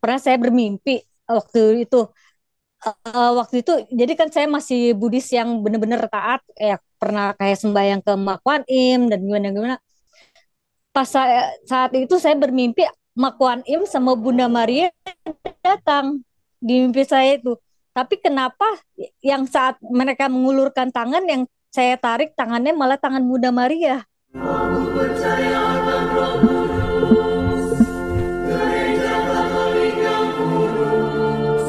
pernah saya bermimpi waktu itu. Waktu itu jadi kan saya masih Buddhis yang benar-benar taat, ya pernah kayak sembahyang ke Mak Wan Im dan gimana-gimana. Pas saat itu saya bermimpi Mak Wan Im sama Bunda Maria datang di mimpi saya itu. Tapi kenapa yang saat mereka mengulurkan tangan, yang saya tarik tangannya malah tangan Bunda Maria. Aku percaya akan Roh Kudus, gereja Katolik yang kudus,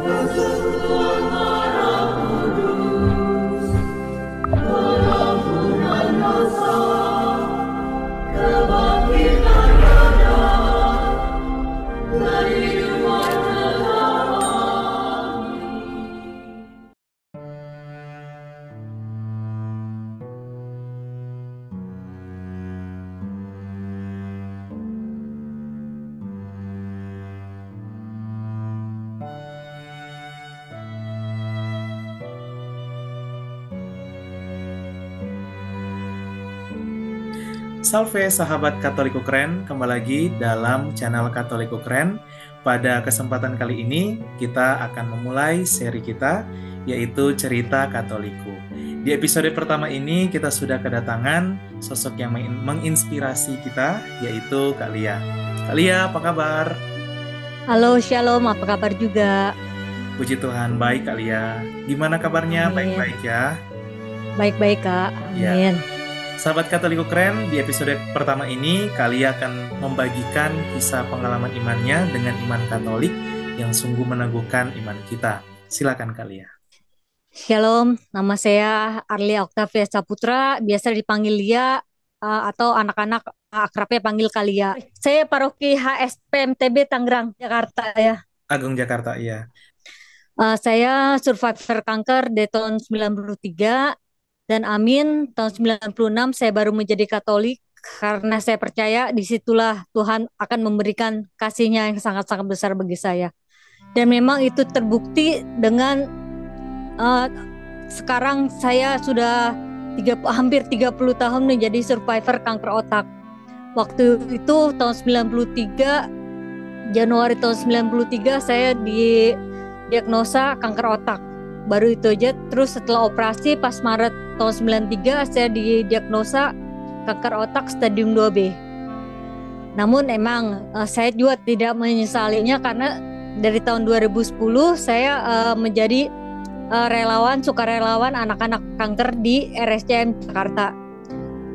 persekutuan darah kudus, pengampunan dosa, kebangkitan badan, kehidupan kekal. Salve sahabat Katoliko Keren, kembali lagi dalam channel Katoliko Keren. Pada kesempatan kali ini kita akan memulai seri kita, yaitu Cerita Katoliku. Di episode pertama ini kita sudah kedatangan sosok yang menginspirasi kita, yaitu Kak Lia. Kak Lia, apa kabar? Halo, Shalom, apa kabar juga? Puji Tuhan, baik Kak Lia. Gimana kabarnya? Amin. Baik-baik ya? Baik-baik Kak, Ya. amin. Sahabat Katoliko Keren, di episode pertama ini Kalia akan membagikan kisah pengalaman imannya dengan iman Katolik yang sungguh meneguhkan iman kita. Silakan Kalia. Shalom, nama saya Arlia Octavia Saputra, biasa dipanggil Lia, atau anak-anak akrabnya panggil Kalia. Saya paroki HSP MTB Tangerang, Jakarta ya. Agung Jakarta, iya. Saya survivor kanker di tahun 93 dan amin tahun 96 saya baru menjadi Katolik karena saya percaya disitulah Tuhan akan memberikan kasih-Nya yang sangat-sangat besar bagi saya. Dan memang itu terbukti dengan sekarang saya sudah hampir 30 tahun menjadi survivor kanker otak. Waktu itu tahun 93, Januari tahun 93 saya didiagnosa kanker otak. Baru itu aja, terus setelah operasi pas Maret tahun 93 saya didiagnosa kanker otak stadium 2B. Namun emang saya juga tidak menyesalinya karena dari tahun 2010 saya menjadi sukarelawan anak-anak kanker di RSCM Jakarta.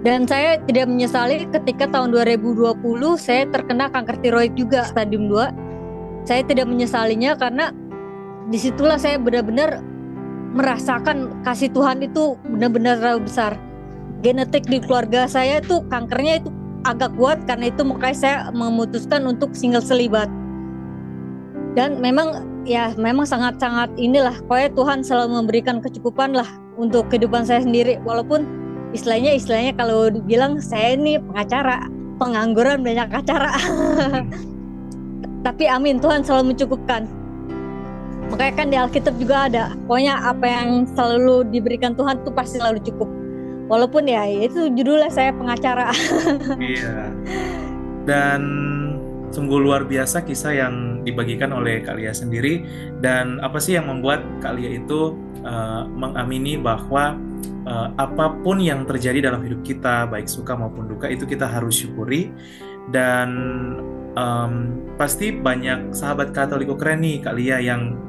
Dan saya tidak menyesali ketika tahun 2020 saya terkena kanker tiroid juga stadium 2. Saya tidak menyesalinya karena disitulah saya benar-benar merasakan kasih Tuhan itu benar-benar terlalu besar. Genetik di keluarga saya itu kankernya itu agak kuat, karena itu makanya saya memutuskan untuk single celibat. Dan memang sangat-sangat inilah, pokoknya Tuhan selalu memberikan kecukupan lah untuk kehidupan saya sendiri. Walaupun istilahnya kalau dibilang saya ini pengacara, pengangguran banyak acara. Tapi amin, Tuhan selalu mencukupkan. Makanya kan di Alkitab juga ada, pokoknya apa yang selalu diberikan Tuhan itu pasti selalu cukup. Walaupun ya itu judulnya saya pengacara. Iya. Dan sungguh luar biasa kisah yang dibagikan oleh Kak Lia sendiri. Dan apa sih yang membuat Kak Lia itu mengamini bahwa apapun yang terjadi dalam hidup kita, baik suka maupun duka, itu kita harus syukuri. Dan pasti banyak sahabat Katoliko Keren nih Kak Lia yang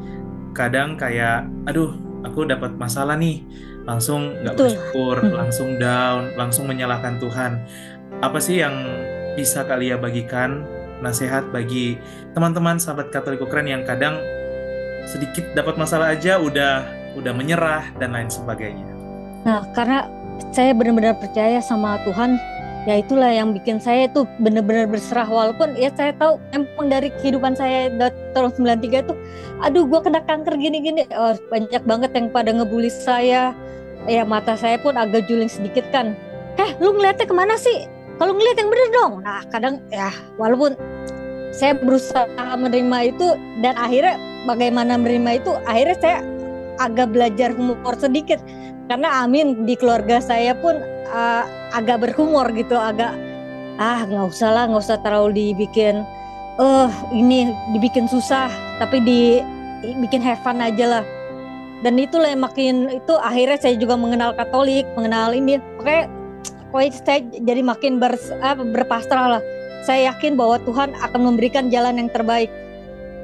kadang kayak, aduh aku dapat masalah nih, langsung nggak bersyukur, langsung down, langsung menyalahkan Tuhan. Apa sih yang bisa Kak Lia bagikan nasihat bagi teman-teman sahabat Katoliko Keren yang kadang sedikit dapat masalah aja udah menyerah dan lain sebagainya? Nah, karena saya benar-benar percaya sama Tuhan, ya itulah yang bikin saya itu benar-benar berserah. Walaupun ya saya tahu emang dari kehidupan saya tahun 93 itu, aduh gue kena kanker gini-gini, banyak banget yang pada ngebully saya. Ya mata saya pun agak juling sedikit kan. Lu ngeliatnya kemana sih? Kalau ngeliat yang bener dong. Nah kadang ya walaupun saya berusaha menerima itu, dan akhirnya bagaimana menerima itu, akhirnya saya agak belajar humor sedikit. Karena amin di keluarga saya pun agak berhumor gitu, agak nggak usah terlalu dibikin ini dibikin susah, tapi dibikin have fun aja lah. Dan itulah yang makin itu akhirnya saya juga mengenal Katolik, mengenal ini. Pokoknya saya jadi makin berpasrah lah. Saya yakin bahwa Tuhan akan memberikan jalan yang terbaik.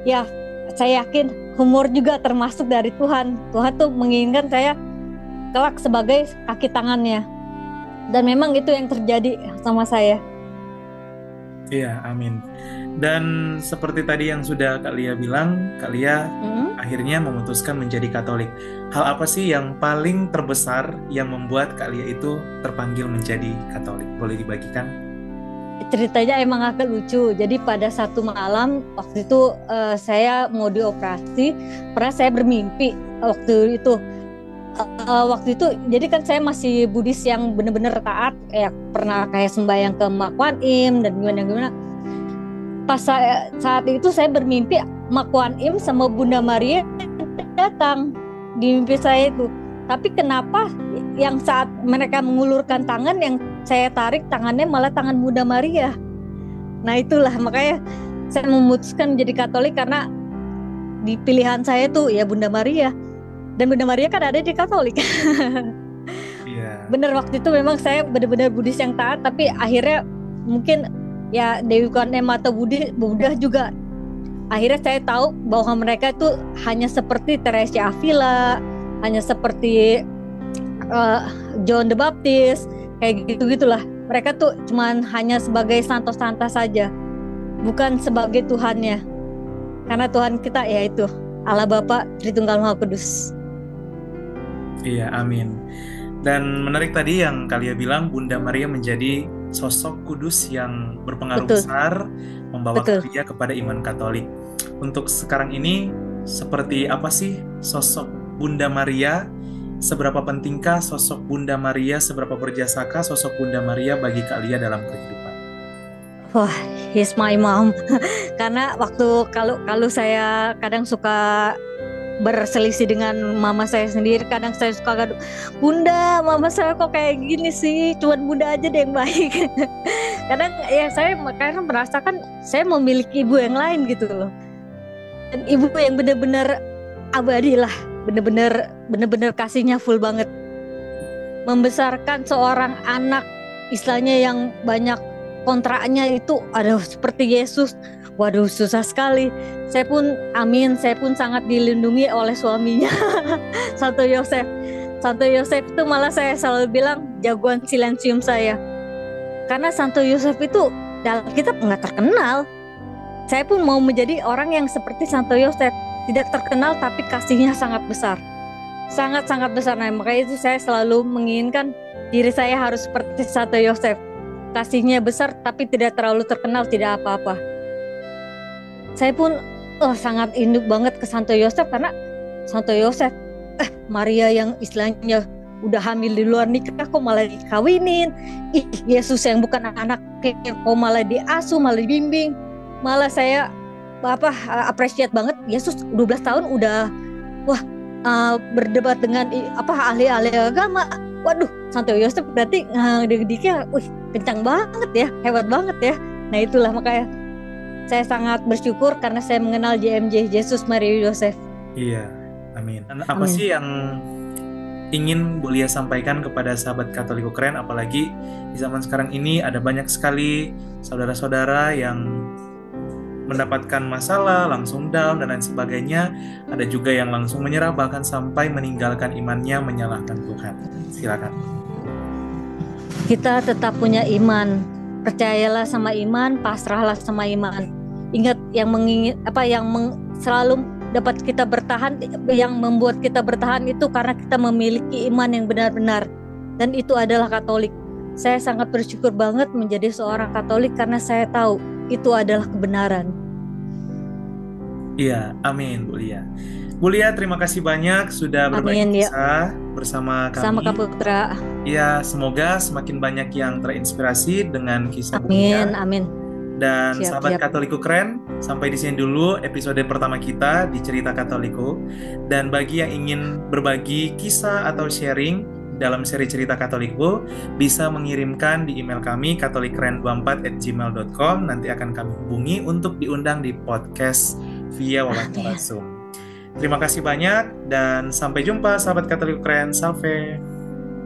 Ya, saya yakin humor juga termasuk dari Tuhan. Tuhan tuh menginginkan saya kelak sebagai kaki tangannya. Dan memang itu yang terjadi sama saya. Iya, amin. Dan seperti tadi yang sudah Kak Lia bilang, Kak Lia akhirnya memutuskan menjadi Katolik. Hal apa sih yang paling terbesar yang membuat Kak Lia itu terpanggil menjadi Katolik? Boleh dibagikan? Ceritanya emang agak lucu. Jadi pada satu malam waktu itu saya mau dioperasi, pernah saya bermimpi waktu itu. Jadi kan saya masih Buddhis yang benar-benar taat, ya pernah kayak sembahyang ke Mak Wan Im dan gimana. Pas saat itu saya bermimpi Mak Wan Im sama Bunda Maria datang di mimpi saya itu. Tapi kenapa yang saat mereka mengulurkan tangan, yang saya tarik tangannya malah tangan Bunda Maria. Nah itulah makanya saya memutuskan menjadi Katolik, karena di pilihan saya tuh ya Bunda Maria. Dan Bunda Maria kan ada di Katolik. Iya. Bener, waktu itu memang saya benar-benar Buddhis yang taat, tapi akhirnya mungkin ya Dewi Kwan Im atau Buddha juga. Akhirnya saya tahu bahwa mereka itu hanya seperti Teresa Avila, hanya seperti John the Baptist, kayak gitu-gitulah. Mereka tuh cuman hanya sebagai santo-santa saja, bukan sebagai Tuhannya. Karena Tuhan kita yaitu Allah Bapa Tritunggal Maha Kudus. Iya, amin. Dan menarik tadi yang Kak Lia bilang, Bunda Maria menjadi sosok kudus yang berpengaruh besar, membawa Kak Lia kepada iman Katolik. Untuk sekarang ini, seperti apa sih sosok Bunda Maria? Seberapa pentingkah sosok Bunda Maria? Seberapa berjasakah sosok Bunda Maria bagi Kak Lia dalam kehidupan? Wah, he's my mom. Karena waktu kalau saya kadang suka berselisih dengan mama saya sendiri, kadang saya suka gaduh, Bunda, mama saya kok kayak gini sih, cuman Bunda aja deh yang baik. Kadang ya saya karena merasakan saya memiliki ibu yang lain gitu loh, dan ibu yang benar-benar abadi lah, benar-benar kasihnya full banget, membesarkan seorang anak istilahnya yang banyak kontraknya itu, aduh seperti Yesus. Waduh, susah sekali. Saya pun sangat dilindungi oleh suaminya, Santo Yosef. Santo Yosef itu malah saya selalu bilang jagoan silensium saya. Karena Santo Yosef itu dalam kitab nggak terkenal. Saya pun mau menjadi orang yang seperti Santo Yosef, tidak terkenal tapi kasihnya sangat besar. Sangat-sangat besar. Nah, makanya itu saya selalu menginginkan diri saya harus seperti Santo Yosef. Kasihnya besar tapi tidak terlalu terkenal, tidak apa-apa. Saya pun sangat induk banget ke Santo Yosef, karena Santo Yosef Maria yang istilahnya udah hamil di luar nikah kok malah dikawinin. Yesus yang bukan anaknya kok malah diasuh, malah dibimbing. Malah saya appreciate banget, Yesus 12 tahun udah berdebat dengan ahli-ahli agama. Waduh, Santo Yosef berarti didiknya kencang banget ya, hebat banget ya. Nah itulah makanya saya sangat bersyukur karena saya mengenal JMJ, Yesus Maria Yosef. Iya, amin. Dan apa sih yang ingin Bu Lia sampaikan kepada sahabat Katolik Ukren, apalagi di zaman sekarang ini ada banyak sekali saudara-saudara yang mendapatkan masalah, langsung down dan lain sebagainya. Ada juga yang langsung menyerah, bahkan sampai meninggalkan imannya, menyalahkan Tuhan. Silakan. Kita tetap punya iman. Percayalah sama iman, pasrahlah sama iman. Ingat yang selalu dapat kita bertahan, yang membuat kita bertahan itu karena kita memiliki iman yang benar-benar, dan itu adalah Katolik. Saya sangat bersyukur banget menjadi seorang Katolik karena saya tahu itu adalah kebenaran. Iya, amin Bu Lia. Bu Lia, terima kasih banyak sudah berbagi kisah bersama kami. Sama Kak Putra. Iya, semoga semakin banyak yang terinspirasi dengan kisah Bu Lia. Amin. Dan sahabat Katoliku Keren, sampai di sini dulu episode pertama kita di Cerita Katoliku. Dan bagi yang ingin berbagi kisah atau sharing, dalam seri cerita Katolikku, bisa mengirimkan di email kami katolikren24@gmail.com. Nanti akan kami hubungi untuk diundang di podcast via wawancara Zoom. Terima kasih banyak dan sampai jumpa sahabat Katolik Keren. Salve.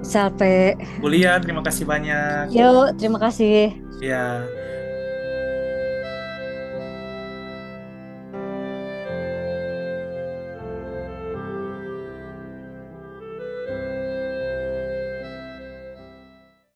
Salve. Bu Lia, terima kasih banyak. Yuk, terima kasih. Ya.